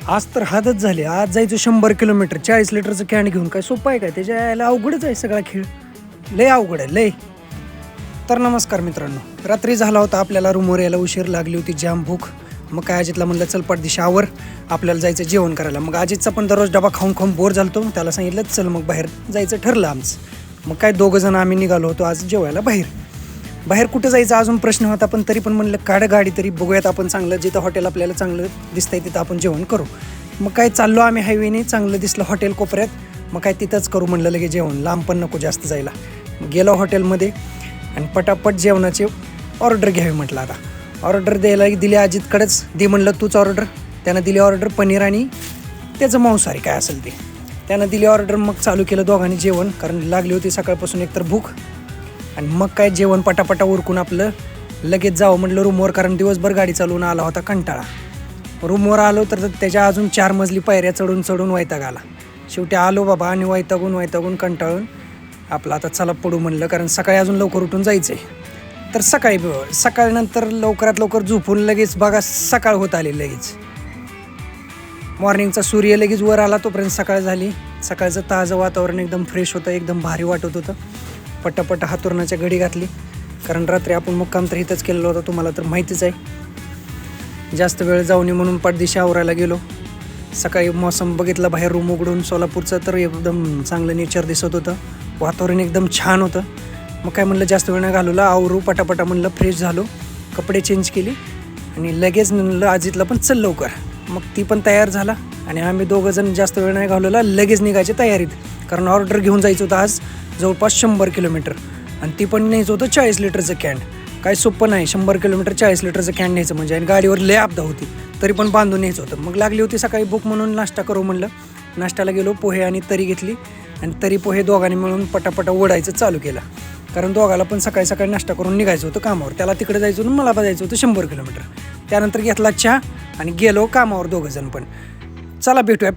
आज तर हातच झाली. आज जायचं 100 किलोमीटर 40 लिटरचं कॅन घेऊन. काय सोपं आहे काय? त्याच्या यायला अवघडच आहे सगळा खेळ. लय अवघड आहे लय. तर नमस्कार मित्रांनो, रात्री झाला होता आपल्याला रूमवर यायला उशीर लागली होती, जाम भूक. मग काय अजितला म्हणलं चल पटदिशी आवर, आपल्याला जायचं जेवण करायला. मग अजितचा पण दररोज डबा खाऊन खाऊन बोर झालतो. त्याला सांगितलं चल मग बाहेर जायचं ठरलं आमचं. मग काय दोघं जण आम्ही निघालो होतो आज जेवायला बाहेर कुठं जायचं अजून प्रश्न होता, पण तरी पण म्हणलं काढ गाडी तरी बघूयात आपण चांगलं जिथं हॉटेल आपल्याला चांगलं दिसतंय तिथं आपण जेवण करू. मग काय चाललो आम्ही हायवेने, चांगलं दिसलं हॉटेल कोपऱ्यात. मग काय तिथंच करू म्हणलं लगे जेवण, लांब पण नको जास्त जायला. मग गेलो हॉटेलमध्ये आणि पटापट जेवणाची ऑर्डर घ्यावी म्हटलं. आता ऑर्डर द्यायला दिली अजितकडेच, दे म्हणलं तूच ऑर्डर. त्यानं दिली ऑर्डर पनीर आणि त्याचं मांसाहारी काय असेल ते. त्यानं दिली ऑर्डर. मग चालू केलं दोघांनी जेवण, कारण लागली होती सकाळपासून एकतर भूक. आणि मग काय जेवण पटापटा उरकून आपलं लगेच जावं म्हटलं रूमवर, कारण दिवसभर गाडी चालवून आला होता कंटाळा. रूमवर आलो तर त्याच्या अजून 4 मजली पायऱ्या चढून वैताग आला. शेवटी आलो बाबा आणि वैतागून कंटाळून आपलं आता चला पडू म्हणलं, कारण सकाळी अजून लवकर उठून जायचं आहे. तर सकाळनंतर लवकरात लवकर झोपून लगेच बघा सकाळ होत आली. लगेच मॉर्निंगचा सूर्य लगेच वर आला, तोपर्यंत सकाळ झाली. सकाळचं ताजं वातावरण एकदम फ्रेश होतं, एकदम भारी वाटत होतं. पटापट हातुरणाच्या घडी घातली, कारण रात्री आपण मुक्काम तर इथंच केलेलं होतं, तुम्हाला तर माहितीच आहे. जास्त वेळ जाऊ नये म्हणून पाठदिशी आवरायला गेलो. सकाळी मौसम बघितला बाहेर रूम उघडून सोलापूरचं, तर एकदम चांगलं नेचर दिसत होतं, वातावरण एकदम छान होतं. मग काय म्हणलं जास्त वेळ नाही घालवला, आवरू पटापटा म्हणलं, फ्रेश झालो, कपडे चेंज केली आणि लगेच म्हणलं अजितला पण चल लवकर. मग ती पण तयार झाला आणि आम्ही दोघं जण जास्त वेळ नाही घालवला, लगेच निघायच्या तयारीत. कारण ऑर्डर घेऊन जायचं होतं आज जवळपास 100 किलोमीटर, आणि ती पण न्यायचं होतं 40 लिटरचं कॅन. काय सोपं नाही 100 किलोमीटर 40 लिटरचं कॅन न्यायचं म्हणजे, आणि गाडीवर लय आपदा होती तरी पण बांधून न्यायचं होतं. मग लागली होती सकाळी भूक म्हणून नाश्ता करू म्हणलं. नाश्त्याला गेलो, पोहे आणि तरी घेतली आणि तरी पोहे दोघांनी मिळून पटापटा ओढायचं चालू केलं, कारण दोघाला पण सकाळी नाश्ता करून निघायचं होतं कामावर. त्याला तिकडे जायचं होतं, मला जायचं होतं 100 किलोमीटर. त्यानंतर घेतला चहा आणि गेलो कामावर दोघं जण पण. चला भेटूया.